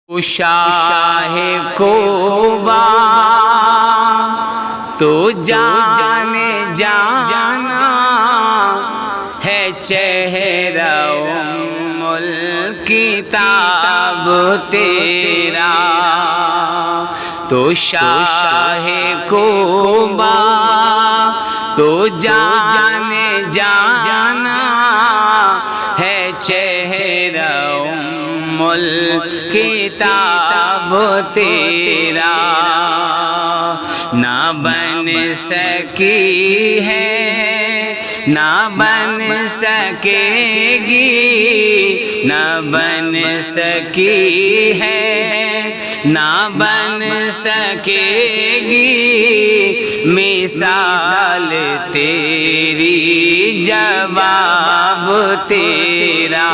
شاہ کوبا تو جانے جانا ہے چہرہ ام الکتاب تیرا، تو شاہ کوبا تو جانے جانا ہے چہرہ ام الکتاب تیرا، نہ بن سکی ہے نہ بن سکے گی، نہ بن سکی ہے نہ بن سکے گی مثال تیری، جواب تیرا۔